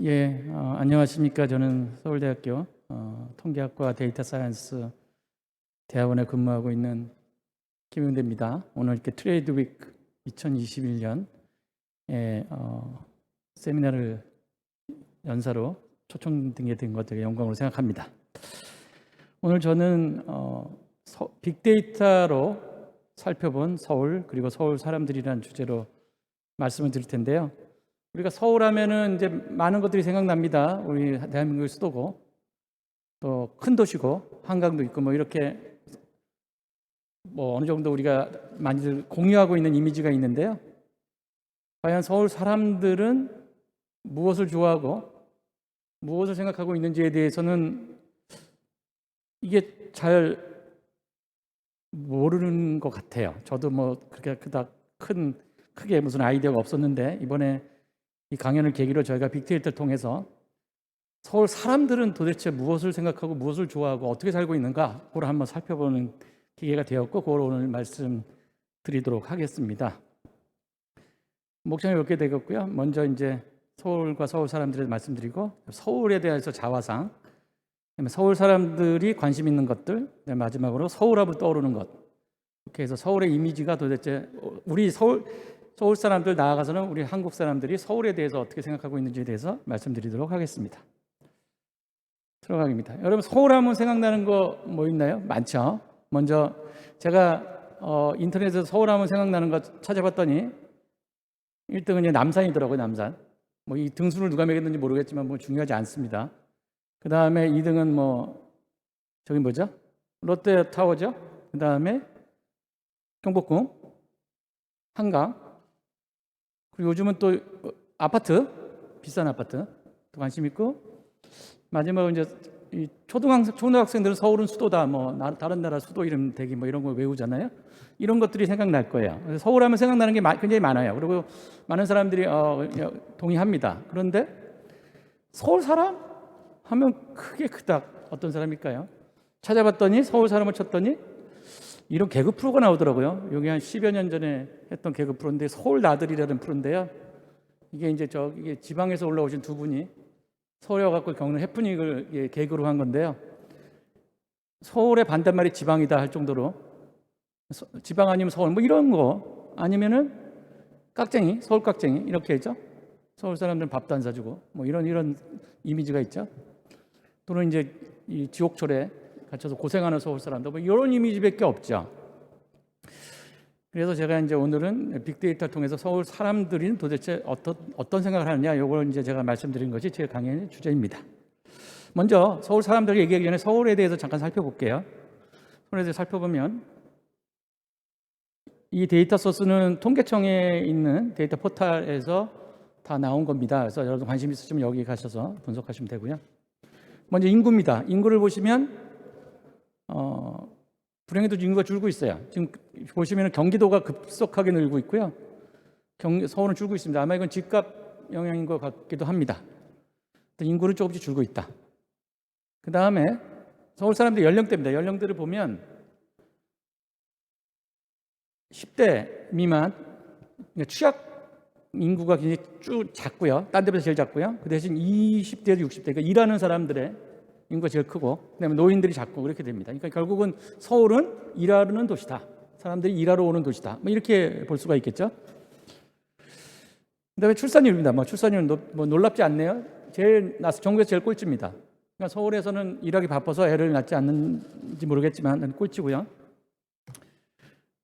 안녕하십니까. 저는 서울대학교 통계학과 데이터 사이언스 대학원에 근무하고 있는 김용대입니다. 오늘 이렇게 트레이드 위크 2021년에 세미나를 연사로 초청되게 된 것 되게 영광으로 생각합니다. 오늘 저는 빅데이터로 살펴본 서울, 그리고 서울 사람들이라는 주제로 말씀을 드릴 텐데요. 우리가 서울 하면은 이제 많은 것들이 생각납니다. 우리 대한민국의 수도고 또 큰 도시고 한강도 있고 뭐 이렇게 어느 정도 우리가 많이들 공유하고 있는 이미지가 있는데요. 과연 서울 사람들은 무엇을 좋아하고 무엇을 생각하고 있는지에 대해서는 이게 잘 모르는 것 같아요. 저도 그렇게 크게 무슨 아이디어가 없었는데 이번에 이 강연을 계기로 저희가 빅데이터를 통해서 서울 사람들은 도대체 무엇을 생각하고 무엇을 좋아하고 어떻게 살고 있는가 그걸 한번 살펴보는 기회가 되었고 그걸 오늘 말씀드리도록 하겠습니다. 목적이 몇 개 되겠고요. 먼저 이제 서울과 서울 사람들에 말씀드리고 서울에 대해서 자화상, 서울 사람들이 관심 있는 것들, 마지막으로 서울하면 떠오르는 것. 이렇게 해서 서울의 이미지가 도대체 우리 서울 사람들 나아가서는 우리 한국 사람들이 서울에 대해서 어떻게 생각하고 있는지에 대해서 말씀드리도록 하겠습니다. 들어가겠습니다. 여러분 서울하면 생각나는 거 뭐 있나요? 많죠. 먼저 제가 인터넷에서 서울하면 생각나는 거 찾아봤더니 1등은 이제 남산이더라고요. 남산. 이 등수를 누가 매겼는지 모르겠지만 중요하지 않습니다. 그 다음에 2등은 저기 뭐죠? 롯데타워죠. 그 다음에 경복궁, 한강. 그리고 요즘은 또 아파트, 비싼 아파트 또 관심 있고, 마지막으로 이제 이 초등학생들은 서울은 수도다, 다른 나라 수도 이름 대기 이런 거 외우잖아요. 이런 것들이 생각날 거예요. 그래서 서울하면 생각나는 게 굉장히 많아요. 그리고 많은 사람들이 동의합니다. 그런데 서울 사람 하면 크게 그닥 어떤 사람일까요? 찾아봤더니 서울 사람을 쳤더니 이런 개그 프로가 나오더라고요. 여기 한 10여 년 전에 했던 개그 프로인데 서울 나들이라는 프로인데요. 이게 이제 이게 지방에서 올라오신 두 분이 서울에 와갖고 겪는 해프닝을 개그로 한 건데요. 서울의 반대말이 지방이다 할 정도로 지방 아니면 서울 이런 거 아니면은 깍쟁이, 서울 깍쟁이 이렇게 했죠. 서울 사람들은 밥도 안 사주고 이런 이미지가 있죠. 또는 이제 이 지옥철에 갇혀서 고생하는 서울 사람들 이런 이미지밖에 없죠. 그래서 제가 이제 오늘은 빅데이터를 통해서 서울 사람들이 도대체 어떤 생각을 하느냐 이걸 이제 제가 말씀드린 것이 제 강연의 주제입니다. 먼저 서울 사람들이 얘기하기 전에 서울에 대해서 잠깐 살펴볼게요. 서울에 대해서 살펴보면 이 데이터 소스는 통계청에 있는 데이터 포털에서 다 나온 겁니다. 그래서 여러분 관심 있으시면 여기 가셔서 분석하시면 되고요. 먼저 인구입니다. 인구를 보시면 불행히도 인구가 줄고 있어요. 지금 보시면 경기도가 급속하게 늘고 있고요. 서울은 줄고 있습니다. 아마 이건 집값 영향인 것 같기도 합니다. 인구는 조금씩 줄고 있다. 그 다음에 서울 사람들 연령대입니다. 연령대를 보면 10대 미만 취약 인구가 굉장히 쭉 작고요. 딴 데보다 제일 작고요. 그 대신 20대에서 60대 그러니까 일하는 사람들의 인구가 제일 크고 그다음에 노인들이 작고 그렇게 됩니다. 그러니까 결국은 서울은 일하는 도시다. 사람들이 일하러 오는 도시다. 이렇게 볼 수가 있겠죠. 그다음에 출산율입니다. 출산율은 놀랍지 않네요. 전국에서 제일 꼴찌입니다. 그러니까 서울에서는 일하기 바빠서 애를 낳지 않는지 모르겠지만 꼴찌고요.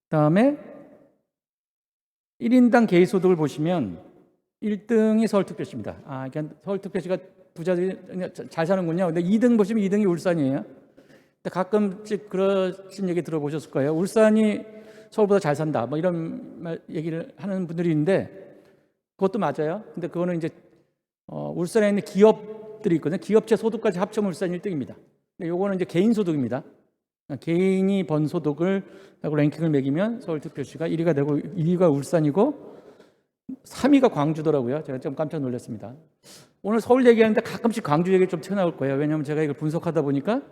그다음에 1인당 개인소득을 보시면 1등이 서울특별시입니다. 그러니까 서울특별시가 부자들이 잘 사는군요. 근데 2등 보시면 2등이 울산이에요. 근데 가끔씩 그러신 얘기 들어보셨을 거예요. 울산이 서울보다 잘 산다. 이런 얘기를 하는 분들이 있는데 그것도 맞아요. 근데 그거는 이제 울산에 있는 기업들이 있거든요. 기업체 소득까지 합치면 울산이 1등입니다. 근데 요거는 이제 개인 소득입니다. 개인이 번 소득을 하고 랭킹을 매기면 서울특별시가 1위가 되고 2위가 울산이고 3위가 광주더라고요. 제가 좀 깜짝 놀랐습니다. 오늘 서울 얘기하는데 가끔씩 광주 얘기 좀 튀어나올 거예요. 왜냐하면 제가 이걸 분석하다 보니까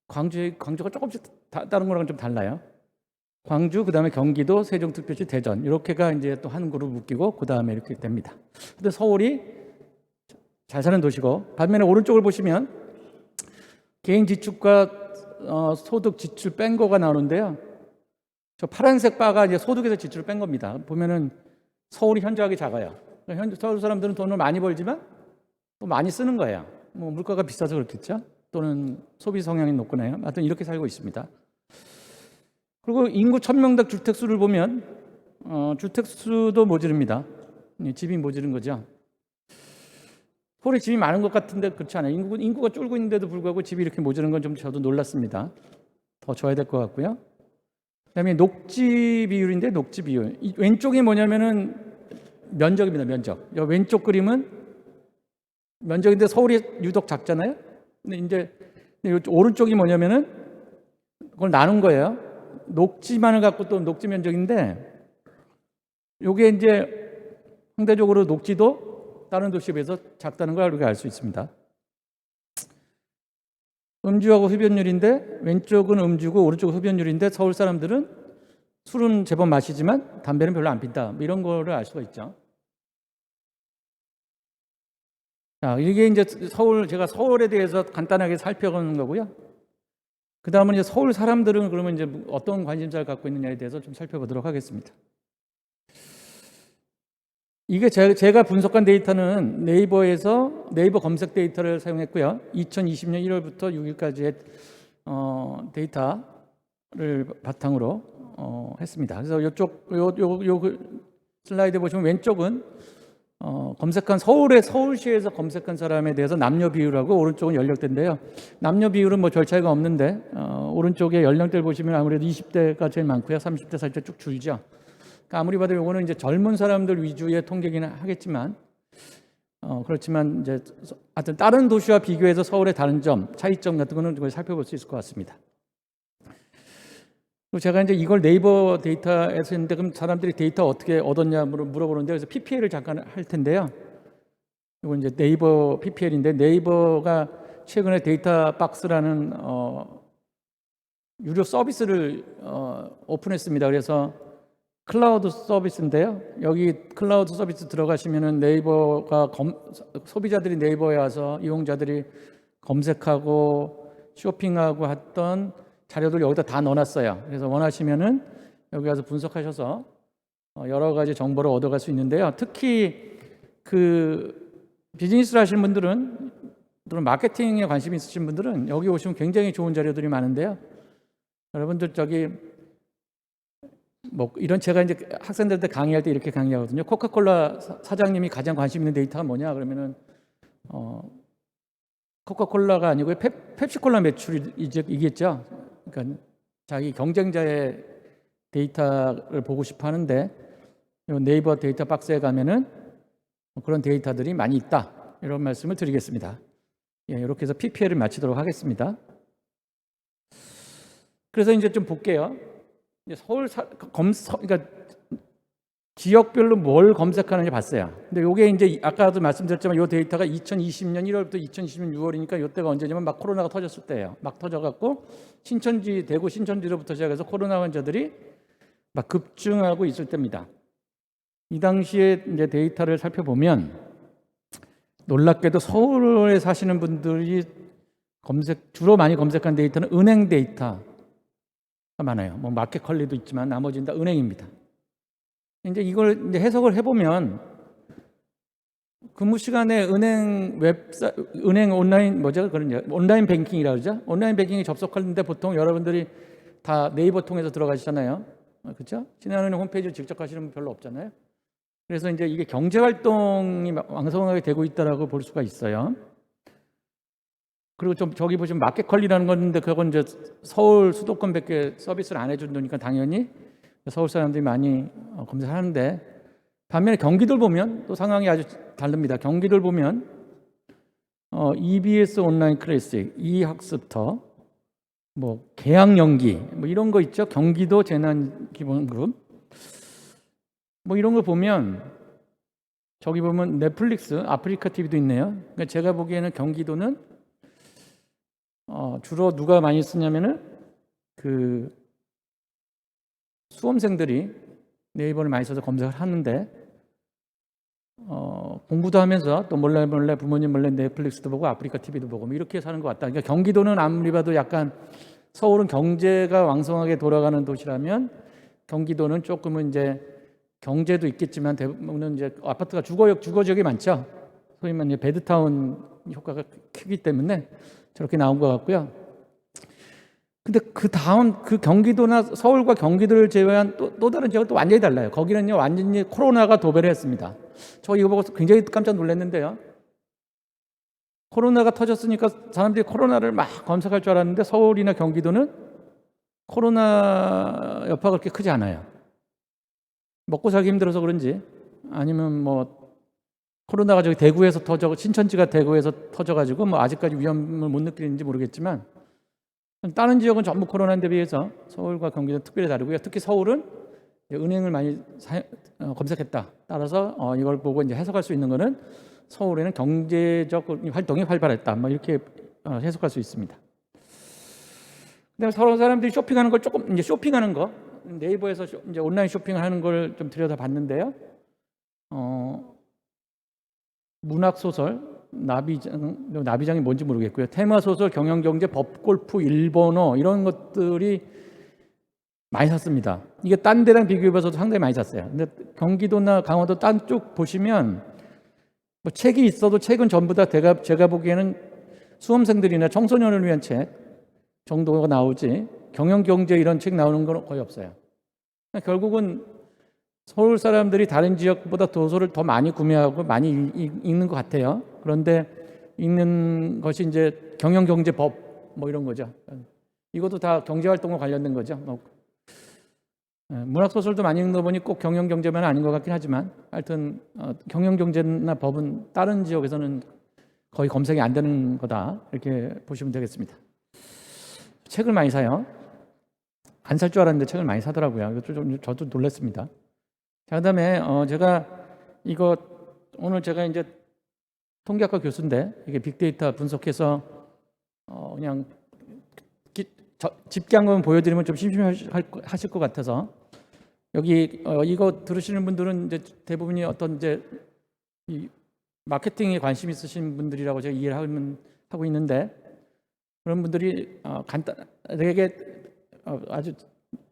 광주가 조금씩 다른 거랑 좀 달라요. 광주, 그 다음에 경기도, 세종특별시, 대전 이렇게가 이제 또 한 그룹 묶이고 그 다음에 이렇게 됩니다. 근데 서울이 잘 사는 도시고, 반면에 오른쪽을 보시면 개인 지출과 소득 지출 뺀 거가 나오는데요. 저 파란색 바가 이제 소득에서 지출을 뺀 겁니다. 보면은 서울이 현저하게 작아요. 서울 사람들은 돈을 많이 벌지만 또 많이 쓰는 거예요. 뭐 물가가 비싸서 그렇겠죠. 또는 소비 성향이 높거나요. 하여튼 이렇게 살고 있습니다. 그리고 인구 1000명당 주택 수를 보면 주택 수도 모자릅니다. 집이 모자른 거죠. 서울에 집이 많은 것 같은데 그렇지 않아요. 인구가 줄고 있는데도 불구하고 집이 이렇게 모자른 건 좀 저도 놀랐습니다. 더 줘야 될 것 같고요. 그다음에 녹지 비율인데, 녹지 비율. 이 왼쪽이 뭐냐면은 면적입니다. 면적. 왼쪽 그림은 면적인데 서울이 유독 작잖아요. 근데 이제 오른쪽이 뭐냐면은 그걸 나눈 거예요. 녹지만을 갖고 또 녹지 면적인데, 요게 이제 상대적으로 녹지도 다른 도시에 비해서 작다는 걸 우리가 알 수 있습니다. 음주하고 흡연율인데, 왼쪽은 음주고 오른쪽은 흡연율인데, 서울 사람들은 술은 제법 마시지만 담배는 별로 안 핀다. 뭐 이런 거를 알 수가 있죠. 자, 이게 이제 제가 서울에 대해서 간단하게 살펴보는 거고요. 그 다음은 이제 서울 사람들은 그러면 이제 어떤 관심사를 갖고 있느냐에 대해서 좀 살펴보도록 하겠습니다. 이게 제가 분석한 데이터는 네이버 검색 데이터를 사용했고요. 2020년 1월부터 6일까지의 데이터를 바탕으로 했습니다. 그래서 이쪽 슬라이드 보시면 왼쪽은 검색한 서울시에서 검색한 사람에 대해서 남녀 비율하고, 오른쪽은 연령대인데요. 남녀 비율은 뭐 별 차이가 없는데 오른쪽에 연령대를 보시면 아무래도 20대가 제일 많고요. 30대 살짝 쭉 줄죠. 그러니까 아무리 봐도 이거는 이제 젊은 사람들 위주의 통계기는 하겠지만 그렇지만 이제 하여튼 다른 도시와 비교해서 서울의 다른 점, 차이점 같은 거는 살펴볼 수 있을 것 같습니다. 그리고 제가 이제 이걸 네이버 데이터에서 했는데, 그럼 사람들이 데이터 어떻게 얻었냐 물어보는데, 그래서 PPL을 잠깐 할 텐데요. 이건 이제 네이버 PPL인데, 네이버가 최근에 데이터 박스라는 유료 서비스를 오픈했습니다. 그래서 클라우드 서비스인데요. 여기 클라우드 서비스 들어가시면은 네이버가 소비자들이 네이버에 와서 이용자들이 검색하고 쇼핑하고 했던 자료들 여기다 다 넣어놨어요. 그래서 원하시면은 여기 가서 분석하셔서 여러 가지 정보를 얻어갈 수 있는데요. 특히 그 비즈니스를 하시는 분들은, 또는 마케팅에 관심 있으신 분들은 여기 오시면 굉장히 좋은 자료들이 많은데요. 여러분들 뭐 이런, 제가 이제 학생들한테 강의할 때 이렇게 강의하거든요. 코카콜라 사장님이 가장 관심 있는 데이터가 뭐냐 그러면은 코카콜라가 아니고 펩시콜라 매출이 이겠죠. 그러니까 자기 경쟁자의 데이터를 보고 싶어 하는데, 네이버 데이터 박스에 가면은 그런 데이터들이 많이 있다, 이런 말씀을 드리겠습니다. 예, 이렇게 해서 PPL을 마치도록 하겠습니다. 그래서 이제 좀 볼게요. 그러니까 지역별로 뭘 검색하는지 봤어요. 근데 이게 이제 아까도 말씀드렸지만 이 데이터가 2020년 1월부터 2020년 6월이니까 이때가 언제냐면 막 코로나가 터졌을 때예요. 막 터져갖고 대구 신천지로부터 시작해서 코로나 환자들이 막 급증하고 있을 때입니다. 이 당시에 이제 데이터를 살펴보면 놀랍게도 서울에 사시는 분들이 주로 많이 검색한 데이터는 은행 데이터가 많아요. 뭐 마켓컬리도 있지만 나머지는 다 은행입니다. 이제 이걸 이제 해석을 해보면, 근무 시간에 은행 온라인 온라인 뱅킹이라고 그러죠. 온라인 뱅킹에 접속하는데 보통 여러분들이 다 네이버 통해서 들어가시잖아요. 그렇죠? 신한은행 홈페이지를 직접 가시는 분 별로 없잖아요. 그래서 이제 이게 경제 활동이 왕성하게 되고 있다라고 볼 수가 있어요. 그리고 좀 저기 보시면 마켓컬리라는 건데, 그건 이제 서울 수도권밖에 서비스를 안 해준다니까 당연히 서울 사람들이 많이 검색하는데, 반면에 경기도를 보면 또 상황이 아주 다릅니다. 경기도를 보면 EBS 온라인 클래식, 이학습터, 뭐 계약연기, 뭐 이런 거 있죠. 경기도 재난기본그룹, 뭐 이런 거 보면, 저기 보면 넷플릭스, 아프리카 TV도 있네요. 그러니까 제가 보기에는 경기도는 주로 누가 많이 쓰냐면은 그 수험생들이 네이버를 많이 써서 검색을 하는데, 공부도 하면서 또 몰래 몰래 부모님 몰래 넷플릭스도 보고 아프리카 TV도 보고 뭐 이렇게 사는 것 같다. 그러니까 경기도는 아무리 봐도 약간 서울은 경제가 왕성하게 돌아가는 도시라면 경기도는 조금은 이제 경제도 있겠지만 대부분은 이제 아파트가 주거 지역이 많죠. 소위 말하는 베드타운 효과가 크기 때문에 저렇게 나온 것 같고요. 근데 그 다음 그 경기도나 서울과 경기도를 제외한 또 다른 지역은 또 완전히 달라요. 거기는요 완전히 코로나가 도배를 했습니다. 저 이거 보고 굉장히 깜짝 놀랐는데요. 코로나가 터졌으니까 사람들이 코로나를 막 검색할 줄 알았는데 서울이나 경기도는 코로나 여파가 그렇게 크지 않아요. 먹고 살기 힘들어서 그런지 아니면 뭐 코로나가 저기 대구에서 신천지가 대구에서 터져가지고 뭐 아직까지 위험을 못 느끼는지 모르겠지만 다른 지역은 전부 코로나에 비해서 서울과 경기도 특별히 다르고요. 특히 서울은 은행을 많이 검색했다. 따라서 이걸 보고 이제 해석할 수 있는 거는 서울에는 경제적 활동이 활발했다. 뭐 이렇게 해석할 수 있습니다. 근데 서울 사람들이 쇼핑하는 걸 조금 이제 쇼핑하는 거 네이버에서 이제 온라인 쇼핑을 하는 걸 좀 들여다봤는데요. 문학 소설 나비장이 뭔지 모르겠고요. 테마 소설, 경영 경제, 법 골프, 일본어 이런 것들이 많이 샀습니다. 이게 딴 데랑 비교해봐서도 상당히 많이 샀어요. 근데 경기도나 강원도 딴 쪽 보시면 뭐 책이 있어도 책은 전부 다 제가 보기에는 수험생들이나 청소년을 위한 책 정도가 나오지 경영 경제 이런 책 나오는 건 거의 없어요. 결국은 서울 사람들이 다른 지역보다 도서를 더 많이 구매하고 많이 읽는 것 같아요. 그런데 읽는 것이 이제 경영 경제 법 뭐 이런 거죠. 이것도 다 경제 활동과 관련된 거죠. 문학 소설도 많이 읽는 거 보니 꼭 경영 경제만 아닌 것 같긴 하지만 하여튼 경영 경제나 법은 다른 지역에서는 거의 검색이 안 되는 거다 이렇게 보시면 되겠습니다. 책을 많이 사요. 안 살 줄 알았는데 책을 많이 사더라고요. 이것도 좀 저도 놀랐습니다. 자, 그다음에 제가 이거 오늘 제가 이제 통계학과 교수인데 이게 빅데이터 분석해서 그냥 집계한 보여드리면 좀 심심하실 것 같아서 여기 이거 들으시는 분들은 이제 대부분이 어떤 이제 이 마케팅에 관심 있으신 분들이라고 제가 이해를 하고 있는데 그런 분들이 간단하게 아주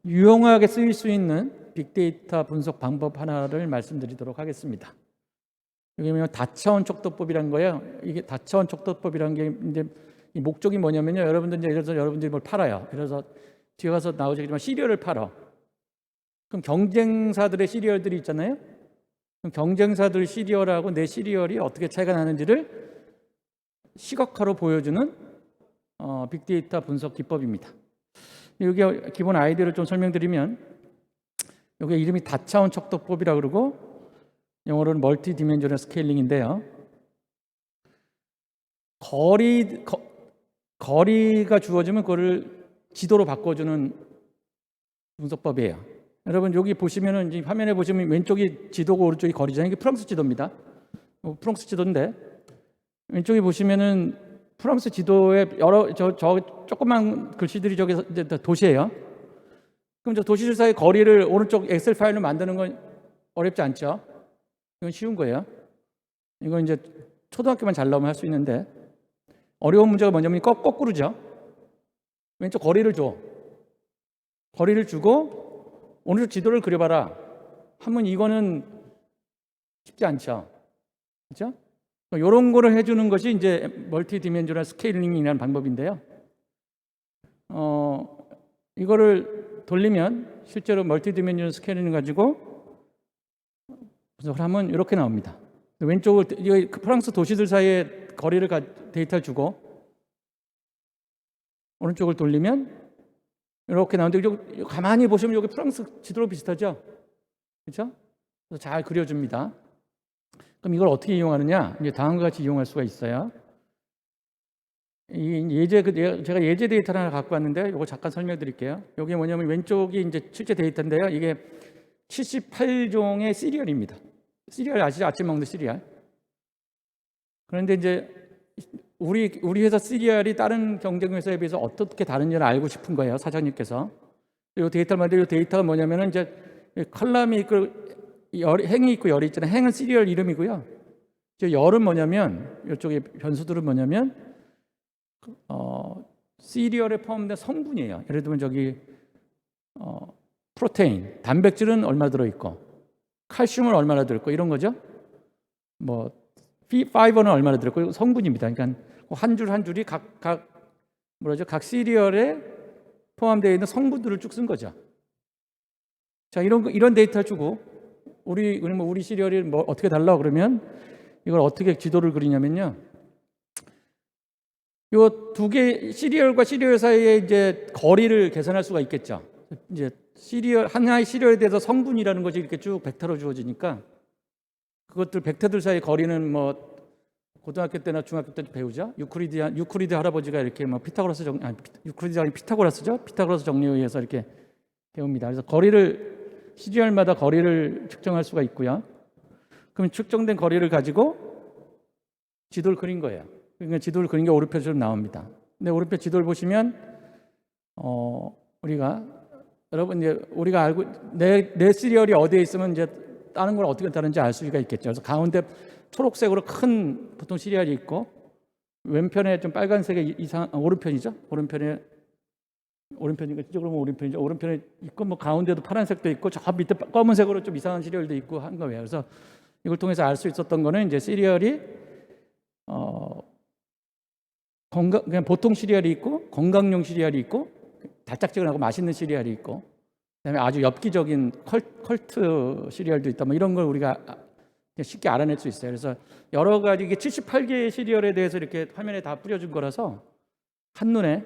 유용하게 쓰일 수 있는 빅데이터 분석 방법 하나를 말씀드리도록 하겠습니다. 여기 보면 다차원 척도법이라는 거예요. 이게 다차원 척도법이라는 게 이제 이 목적이 뭐냐면요. 여러분들 이제 예를 들어서 여러분들이 뭘 팔아요. 그래서 뒤에 가서 나오시겠지만 시리얼을 팔어. 그럼 경쟁사들의 시리얼들이 있잖아요. 그럼 경쟁사들 시리얼하고 내 시리얼이 어떻게 차이가 나는지를 시각화로 보여주는 빅데이터 분석 기법입니다. 여기 기본 아이디어를 좀 설명드리면 여기 이름이 다차원 척도법이라고 그러고 영어로는 멀티 디멘셔널 스케일링인데요. 거리가 주어지면 그거를 지도로 바꿔주는 분석법이에요. 여러분 여기 보시면은 이 화면에 보시면 왼쪽이 지도고 오른쪽이 거리잖아요. 이게 프랑스 지도입니다. 프랑스 지도인데 왼쪽에 보시면은 프랑스 지도에 저 조그만 글씨들이 저기 이제 도시예요. 그럼 저 도시들 사이 거리를 오른쪽 엑셀 파일로 만드는 건 어렵지 않죠? 이건 쉬운 거예요. 이건 이제 초등학교만 잘 나오면 할 수 있는데 어려운 문제가 뭐냐면 거꾸로죠. 왼쪽 거리를 줘. 거리를 주고 오른쪽 지도를 그려봐라. 하면 이거는 쉽지 않죠. 그렇죠? 이런 거를 해주는 것이 이제 멀티 디멘셔널 스케일링이라는 방법인데요. 이거를 돌리면 실제로 멀티 디멘셔널 스케일링을 가지고 분석을 하면 이렇게 나옵니다. 왼쪽을 프랑스 도시들 사이에 거리를 데이터를 주고 오른쪽을 돌리면 이렇게 나오는데 가만히 보시면 여기 프랑스 지도로 비슷하죠? 그렇죠? 그래서 잘 그려줍니다. 그럼 이걸 어떻게 이용하느냐? 이제 다음과 같이 이용할 수가 있어요. 제가 예제 데이터를 하나 갖고 왔는데 이거 잠깐 설명드릴게요. 이게 뭐냐면 왼쪽이 이제 실제 데이터인데요. 이게 78종의 시리얼입니다. 시리얼 아시죠? 아침 먹는 시리얼. 그런데 이제 우리 회사 시리얼이 다른 경쟁 회사에 비해서 어떻게 다른지를 알고 싶은 거예요. 사장님께서. 이 데이터를 만들고 이 데이터가 뭐냐면은 이제 컬럼이 있고 행이 있고 열이 있잖아요. 행은 시리얼 이름이고요. 저 열은 뭐냐면, 이쪽에 변수들은 뭐냐면 시리얼에 포함된 성분이에요. 예를 들면 저기 프로테인, 단백질은 얼마 들어있고, 칼슘은 얼마나 들어있고, 이런 거죠. 뭐 파이버는 얼마나 들어있고, 성분입니다. 그러니까 한 줄 한 줄이 각 시리얼에 포함되어 있는 성분들을 쭉 쓴 거죠. 자, 이런 데이터를 주고 우리 시리얼이 뭐 어떻게 달라 그러면 이걸 어떻게 지도를 그리냐면요. 요 두 개 시리얼과 시리얼 사이에 이제 거리를 계산할 수가 있겠죠. 이제 하나의 시리얼에 대해서 성분이라는 것이 이렇게 쭉 벡터로 주어지니까 그것들 벡터들 사이의 거리는 뭐 고등학교 때나 중학교 때 배우죠. 유클리드 할아버지가 이렇게 뭐 유클리드가 아닌 피타고라스죠. 피타고라스 정리에 의해서 이렇게 배웁니다. 그래서 시리얼마다 거리를 측정할 수가 있고요. 그럼 측정된 거리를 가지고 지도를 그린 거예요. 그러니까 지도를 그린 게 오른편처럼 나옵니다. 근데 오른편 지도를 보시면 여러분 이제 우리가 알고 내 시리얼이 어디에 있으면 이제 다른 걸 어떻게 다른지 알 수가 있겠죠. 그래서 가운데 초록색으로 큰 보통 시리얼이 있고, 왼편에 좀 빨간색의 오른편이죠. 오른편이니까 이쪽으로 보면 오른편이죠. 오른편에 있고 뭐 가운데도 파란색도 있고 저 밑에 검은색으로 좀 이상한 시리얼도 있고 한 거예요. 그래서 이걸 통해서 알 수 있었던 거는 이제 시리얼이 그냥 보통 시리얼이 있고, 건강용 시리얼이 있고, 달짝지근하고 맛있는 시리얼이 있고, 그다음에 아주 엽기적인 컬트 시리얼도 있다. 뭐 이런 걸 우리가 쉽게 알아낼 수 있어요. 그래서 여러 가지 이게 78개의 시리얼에 대해서 이렇게 화면에 다 뿌려준 거라서 한눈에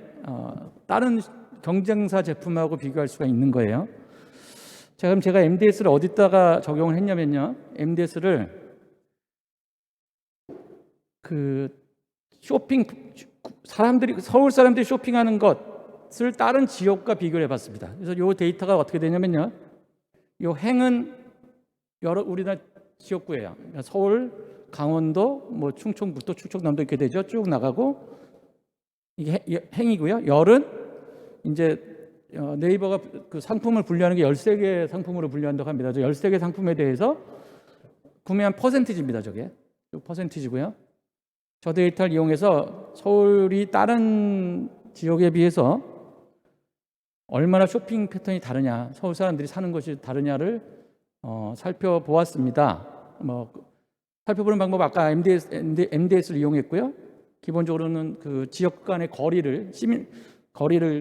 다른 경쟁사 제품하고 비교할 수가 있는 거예요. 자, 그럼 제가 MDS를 어디다가 적용을 했냐면요. MDS를 서울 사람들이 쇼핑하는 것을 다른 지역과 비교를 해봤습니다. 그래서 이 데이터가 어떻게 되냐면요. 이 행은 여러 우리나라 지역구예요. 그러니까 서울, 강원도, 뭐 충청북도, 충청남도 이렇게 되죠. 쭉 나가고 이게 행이고요. 열은 이제 네이버가 그 상품을 분류하는 게 13개 상품으로 분류한다고 합니다. 13개 상품에 대해서 구매한 퍼센티지입니다. 저게 퍼센티지고요. 저 데이터를 이용해서 서울이 다른 지역에 비해서 얼마나 쇼핑 패턴이 다르냐, 서울 사람들이 사는 것이 다르냐를 살펴보았습니다. 살펴보는 방법 아까 MDS를 이용했고요. 기본적으로는 그 지역 간의 거리를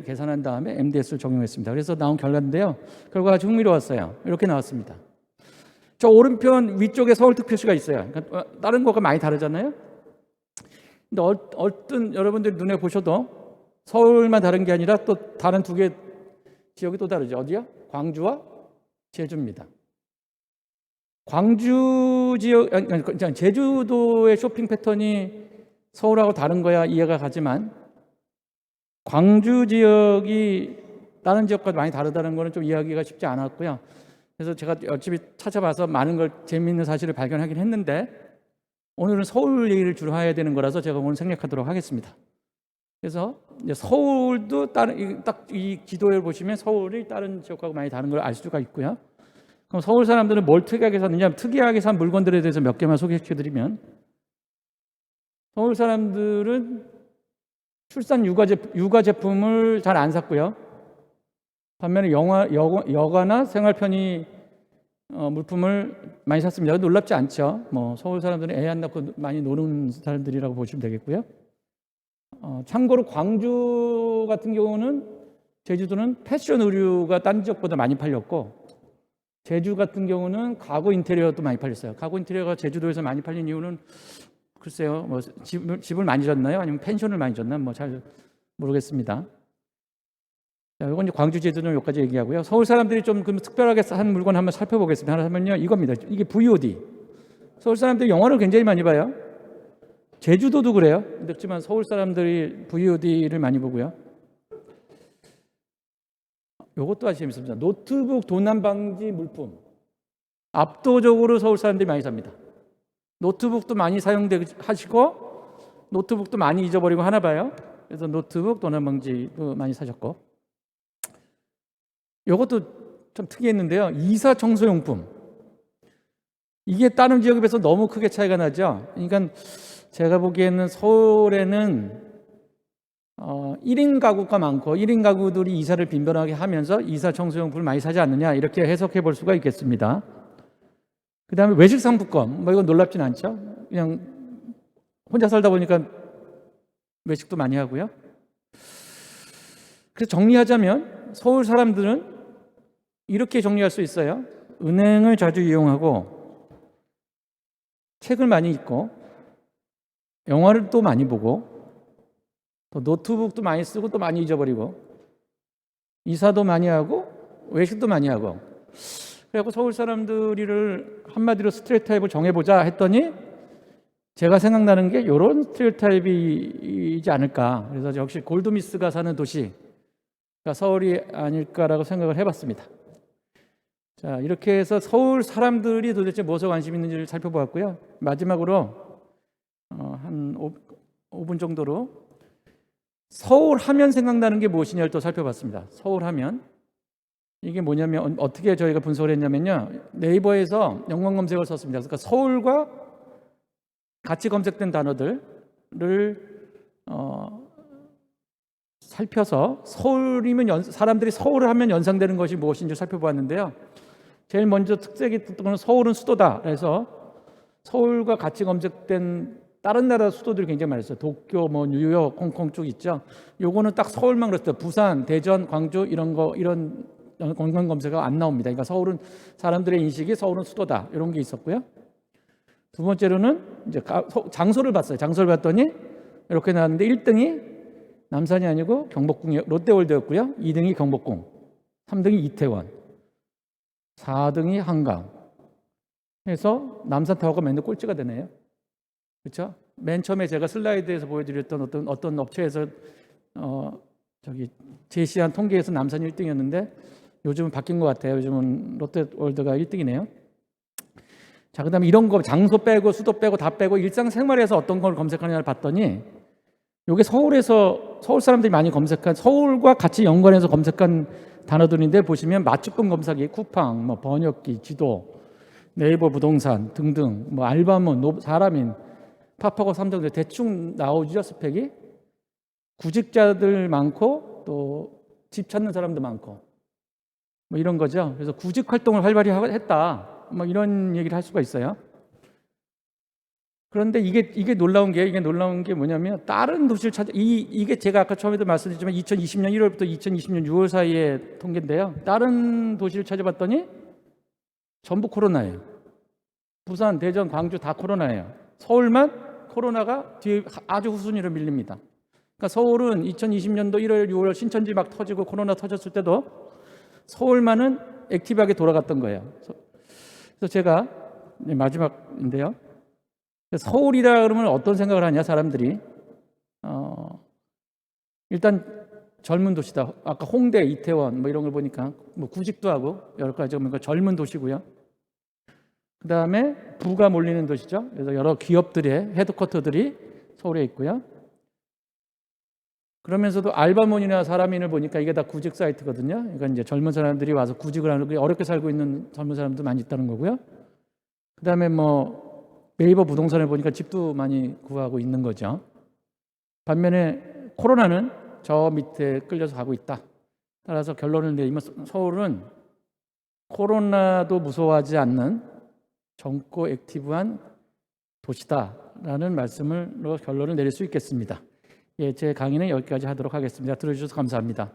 계산한 다음에 MDS를 적용했습니다. 그래서 나온 결과인데요. 결과가 아주 흥미로웠어요. 이렇게 나왔습니다. 저 오른편 위쪽에 서울특 표시가 있어요. 그러니까 다른 거가 많이 다르잖아요. 근데 어떤 여러분들이 눈에 보셔도 서울만 다른 게 아니라 또 다른 두 개 지역이 또 다르죠. 어디요? 광주와 제주입니다. 광주 지역, 제주도의 쇼핑 패턴이 서울하고 다른 거야 이해가 가지만, 광주 지역이 다른 지역과 많이 다르다는 거는 좀 이해하기가 쉽지 않았고요. 그래서 제가 열심히 찾아봐서 많은 걸 재미있는 사실을 발견하긴 했는데, 오늘은 서울 얘기를 주로 해야 되는 거라서 제가 오늘 생략하도록 하겠습니다. 그래서 이제 서울도 딱 이 지도에 보시면 서울이 다른 지역하고 많이 다른 걸 알 수가 있고요. 그럼 서울 사람들은 뭘 특이하게 샀느냐? 특이하게 산 물건들에 대해서 몇 개만 소개시켜드리면, 서울 사람들은 출산 육아 제품을 잘 안 샀고요. 반면에 여가나 생활 편의 물품을 많이 샀습니다. 놀랍지 않죠? 서울 사람들은 애 안 낳고 많이 노는 사람들이라고 보시면 되겠고요. 참고로 광주 같은 경우는, 제주도는 패션 의류가 딴 지역보다 많이 팔렸고, 제주 같은 경우는 가구 인테리어도 많이 팔렸어요. 가구 인테리어가 제주도에서 많이 팔린 이유는 글쎄요, 집을 많이 졌나요? 아니면 펜션을 많이 졌나? 잘 모르겠습니다. 자, 이건 이제 광주, 제주는 여기까지 얘기하고요. 서울 사람들이 좀 특별하게 산 물건 한번 살펴보겠습니다. 하나 하면요, 이겁니다. 이게 VOD. 서울 사람들이 영화를 굉장히 많이 봐요. 제주도도 그래요. 그렇지만 서울 사람들이 VOD를 많이 보고요. 이것도 아주 재밌습니다. 노트북 도난 방지 물품. 압도적으로 서울 사람들이 많이 삽니다. 노트북도 많이 하시고, 노트북도 많이 잊어버리고 하나 봐요. 그래서 노트북 도난 방지도 많이 사셨고. 이것도 좀 특이했는데요. 이사 청소용품. 이게 다른 지역에 비해서 너무 크게 차이가 나죠. 그러니까 제가 보기에는 서울에는 1인 가구가 많고 1인 가구들이 이사를 빈번하게 하면서 이사 청소용품을 많이 사지 않느냐, 이렇게 해석해 볼 수가 있겠습니다. 그 다음에 외식 상품권, 뭐 이건 놀랍진 않죠. 그냥 혼자 살다 보니까 외식도 많이 하고요. 그래서 정리하자면 서울 사람들은 이렇게 정리할 수 있어요. 은행을 자주 이용하고 책을 많이 읽고 영화를 또 많이 보고 또 노트북도 많이 쓰고 또 많이 잊어버리고 이사도 많이 하고 외식도 많이 하고, 그래서 서울 사람들을 한마디로 스테레오타입을 정해보자 했더니 제가 생각나는 게 이런 스테레오타입이지 않을까. 그래서 역시 골드미스가 사는 도시가 서울이 아닐까라고 생각을 해봤습니다. 자, 이렇게 해서 서울 사람들이 도대체 무엇에 관심 있는지를 살펴보았고요. 마지막으로 한 5분 정도로 서울 하면 생각나는 게 무엇이냐를 또 살펴봤습니다. 서울 하면 이게 뭐냐면 어떻게 저희가 분석을 했냐면요, 네이버에서 연관 검색을 썼습니다. 그러니까 서울과 같이 검색된 단어들을 살펴서 서울이면 사람들이 서울을 하면 연상되는 것이 무엇인지 살펴보았는데요. 제일 먼저 특색이 있던 건 서울은 수도다. 그래서 서울과 같이 검색된 다른 나라 수도들이 굉장히 많았어요. 도쿄, 뭐 뉴욕, 홍콩 쪽 있죠. 요거는 딱 서울만 그랬어요. 부산, 대전, 광주 이런 관광 검색어가 안 나옵니다. 그러니까 서울은 사람들의 인식이 서울은 수도다, 이런 게 있었고요. 두 번째로는 이제 장소를 봤어요. 장소를 봤더니 이렇게 나왔는데 1등이 남산이 아니고 경복궁 롯데월드였고요. 2등이 경복궁, 3등이 이태원, 4등이 한강. 해서 남산타워가 맨날 꼴찌가 되네요. 그렇죠? 맨 처음에 제가 슬라이드에서 보여드렸던 어떤 업체에서 제시한 통계에서 남산이 1등이었는데 요즘은 바뀐 것 같아요. 요즘은 롯데월드가 1등이네요. 자, 그다음에 이런 거 장소 빼고 수도 빼고 다 빼고 일상생활에서 어떤 걸 검색하느냐를 봤더니 이게 서울 사람들이 많이 검색한, 서울과 같이 연관해서 검색한 단어들인데, 보시면 맞춤법 검사기, 쿠팡, 뭐 번역기, 지도, 네이버 부동산 등등, 뭐 알바몬, 사람인, 파파고 3등 대충 나오죠. 스펙이 구직자들 많고 또 집 찾는 사람도 많고 뭐 이런 거죠. 그래서 구직 활동을 활발히 했다, 뭐 이런 얘기를 할 수가 있어요. 그런데 이게 놀라운 게 뭐냐면 다른 도시를 이게 제가 아까 처음에도 말씀드렸지만 2020년 1월부터 2020년 6월 사이의 통계인데요. 다른 도시를 찾아봤더니 전부 코로나예요. 부산, 대전, 광주 다 코로나예요. 서울만 코로나가 뒤에 아주 후순위로 밀립니다. 그러니까 서울은 2020년도 1월, 6월 신천지 막 터지고 코로나 터졌을 때도 서울만은 액티브하게 돌아갔던 거예요. 그래서 제가 마지막인데요. 서울이라 그러면 어떤 생각을 하냐, 사람들이. 일단 젊은 도시다. 아까 홍대, 이태원 뭐 이런 걸 보니까 뭐 구직도 하고 여러 가지 보니까 젊은 도시고요. 그 다음에 부가 몰리는 도시죠. 그래서 여러 기업들의 헤드쿼터들이 서울에 있고요. 그러면서도 알바몬이나 사람인을 보니까 이게 다 구직 사이트거든요. 그러니까 이제 젊은 사람들이 와서 구직을 하는, 어렵게 살고 있는 젊은 사람도 많이 있다는 거고요. 그 다음에 뭐 네이버 부동산을 보니까 집도 많이 구하고 있는 거죠. 반면에 코로나는 저 밑에 끌려서 가고 있다. 따라서 결론을 내리면 서울은 코로나도 무서워하지 않는 젊고 액티브한 도시다라는 말씀으로 결론을 내릴 수 있겠습니다. 제 강의는 여기까지 하도록 하겠습니다. 들어주셔서 감사합니다.